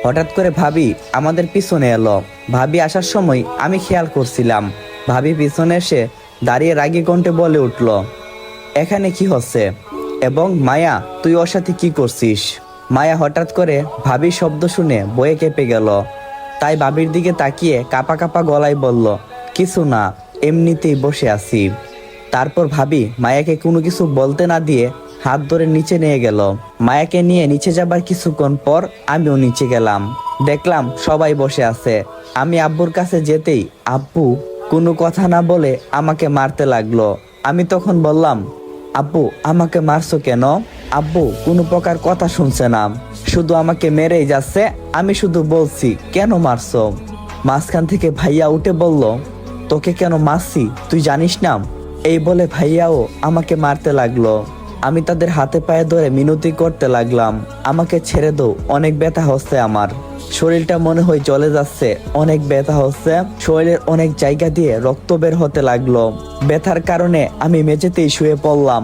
হঠাৎ করে ভাবি আমাদের পিছনে এলো। ভাবি আসার সময় আমি খেয়াল করছিলাম, ভাবি পিছনে এসে দাঁড়িয়ে রাগী কণ্ঠে বলে উঠল, এখানে কি হচ্ছে এবং মায়া তুই ওর সাথে কি করছিস? মায়া হঠাৎ করে ভাবির শব্দ শুনে বয়ে কেঁপে গেল। তাই ভাবির দিকে তাকিয়ে কাপা কাপা গলায় বলল, কিছু না, এমনিতেই বসে আছি। তারপর ভাবি মায়াকে কোনো কিছু বলতে না দিয়ে হাত ধরে নিচে নিয়ে গেল। মায়াকে নিয়ে নিচে যাবার কিছুক্ষণ পর আমিও নিচে গেলাম। দেখলাম সবাই বসে আছে। আমি আব্বুর কাছে যেতেই আব্বু কোনো কথা না বলে আমাকে মারতে লাগলো। আমি তখন বললাম, আব্বু আমাকে মারছো কেন? আব্বু কোনো প্রকার কথা শুনছে না, শুধু আমাকে মেরেই যাচ্ছে। আমি শুধু বলছি কেন মারছো? মাঝখান থেকে ভাইয়া উঠে বলল, তোকে কেন মারছি তুই জানিস না? এই বলে ভাইয়াও আমাকে মারতে লাগলো। আমি তাদের হাতে পায়ে ধরে মিনতি করতে লাগলাম, আমাকে ছেড়ে দাও, অনেক ব্যথা হচ্ছে, আমার শরীরটা মনে হয় জ্বলে যাচ্ছে, অনেক ব্যথা হচ্ছে। শরীরের অনেক জায়গা দিয়ে রক্ত বের হতে লাগলো। ব্যথার কারণে আমি মেঝেতেই শুয়ে পড়লাম।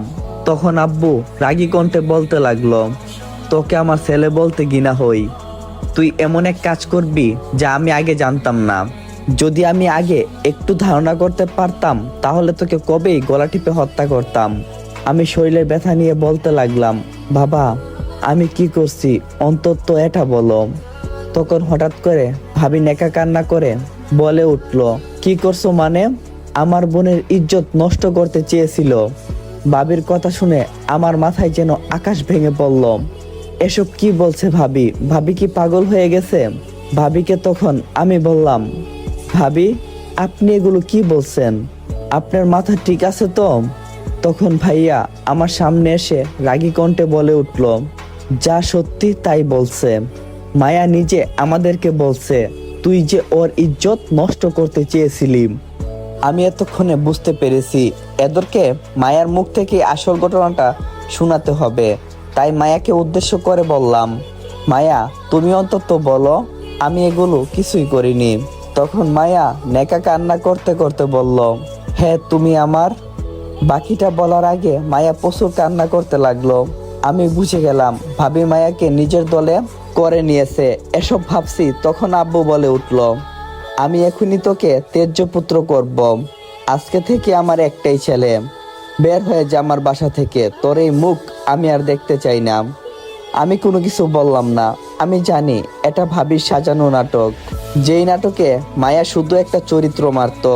তখন আব্বু রাগী কণ্ঠে বলতে লাগলো, তোকে আমার ছেলে বলতে ঘৃণা হই। তুই এমন এক কাজ করবি যা আমি আগে জানতাম না। যদি আমি আগে একটু ধারণা করতে পারতাম তাহলে তোকে কবেই গলা টিপে হত্যা করতাম। আমি শরীরের ব্যথা নিয়ে বলতে লাগলাম, বাবা আমি কি করছি অন্তত এটা বলো। তখন হঠাৎ করে ভাবি নেকা কান্না করে বলে উঠল, কি করছো মানে? আমার বোনের ইজ্জত নষ্ট করতে চেয়েছিল। ভাবির কথা শুনে আমার মাথায় যেন আকাশ ভেঙে পড়ল। এসব কি বলছে ভাবি? ভাবি কি পাগল হয়ে গেছে? ভাবিকে তখন আমি বললাম, ভাবি আপনি এগুলো কি বলছেন? আপনার মাথা ঠিক আছে তো? তখন ভাইয়া আমার সামনে এসে রাগী কণ্ঠে বলে উঠল, যা সত্যি তাই বলছে। মায়া নিজে আমাদেরকে বলছে তুই যে ওর ইজ্জত নষ্ট করতে চেয়েছিলি। আমি এতক্ষণে বুঝতে পেরেছি এদেরকে মায়ার মুখ থেকে আসল ঘটনাটা শোনাতে হবে। তাই মায়াকে উদ্দেশ্য করে বললাম, মায়া তুমি অন্তত বলো আমি এগুলো কিছুই করিনি। তখন মায়া নেকা কান্না করতে করতে বলল, হ্যাঁ তুমি আমার। বাকিটা বলার আগে মায়া প্রচুর কান্না করতে লাগলো। আমি বুঝে গেলাম ভাবি মায়াকে নিজের দলে করে নিয়েছে। এসব ভাবছি তখন আব্বু বলে উঠল, আমি এখনই তোকে তেজ্য পুত্র করব। আজকে থেকে আমার একটাই ছেলে, বের হয়ে যা আমার বাসা থেকে, তোর এই মুখ আমি আর দেখতে চাই না। আমি কোনো কিছু বললাম না। আমি জানি এটা ভাবির সাজানো নাটক, যেই নাটকে মায়া শুধু একটা চরিত্র মারত।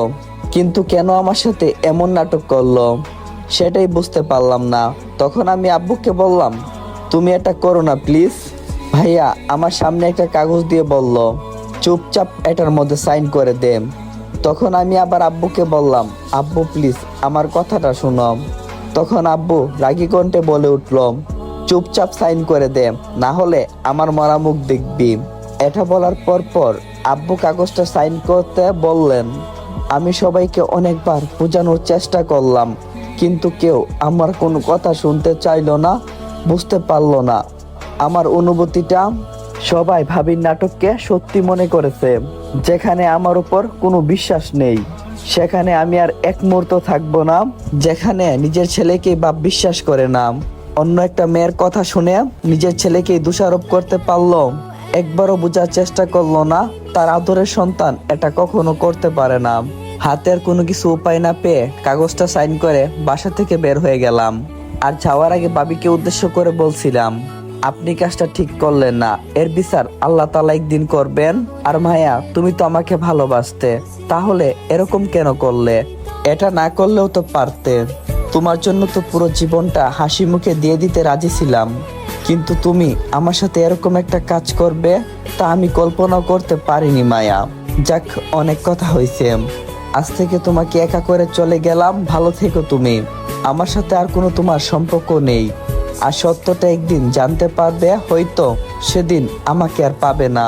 কিন্তু কেন আমার সাথে এমন নাটক করলো সেটাই বুঝতে পারলাম না। তখন আমি আব্বুকে বললাম, তুমি এটা করো না প্লিজ। ভাইয়া আমার সামনে একটা কাগজ দিয়ে বলল, চুপচাপ এটার মধ্যে সাইন করে দে। তখন আমি আবার আব্বুকে বললাম, আব্বু প্লিজ আমার কথাটা শুনো। তখন আব্বু রাগী কণ্ঠে বলে উঠল, চুপচাপ সাইন করে দে, না হলে আমার মরা মুখ দেখবি। এটা বলার পর আব্বু কাগজটা সাইন করতে বললেন। আমি সবাইকে অনেকবার বোঝানোর চেষ্টা করলাম, কিন্তু কেউ আমার কোনো কথা শুনতে চাইলো না, বুঝতে পারলো না আমার অনুভূতিটা। সবাই ভাবির নাটককে সত্যি মনে করেছে। যেখানে আমার উপর কোনো বিশ্বাস নেই সেখানে আমি আর এক মুহূর্ত থাকবো না। যেখানে নিজের ছেলেকেই বাপ বিশ্বাস করে না, অন্য একটা মেয়ের কথা শুনে নিজের ছেলেকেই দোষারোপ করতে পারলো। একবারও বোঝার চেষ্টা করলো না তার আদরের সন্তান এটা কখনো করতে পারে না। হাতের কোনো কিছু উপায় না পেয়ে কাগজটা সাইন করে বাসা থেকে বের হয়ে গেলাম। আর যাওয়ার আগে ভাবিকে উদ্দেশ্য করে বলছিলাম, আপনি কাজটা ঠিক করলেন না, এর বিচার আল্লাহ তাআলা একদিন করবেন। আর মায়া তুমি তো আমাকে ভালোবাসতে, তাহলে এরকম কেন করলে? এটা না করলেও তো পারতে। তোমার জন্য তো পুরো জীবনটা হাসি মুখে দিয়ে দিতে রাজি ছিলাম, কিন্তু তুমি আমার সাথে এরকম একটা কাজ করবে তা আমি কল্পনাও করতে পারিনি মায়া। যাক অনেক কথা হয়েছে, আজ থেকে তোমাকে একা করে চলে গেলাম, ভালো থেকো তুমি। আমার সাথে আর কোনো তোমার সম্পর্ক নেই। আর সত্যটা একদিন জানতে পারবে, হয়তো সেদিন আমাকে আর পাবে না।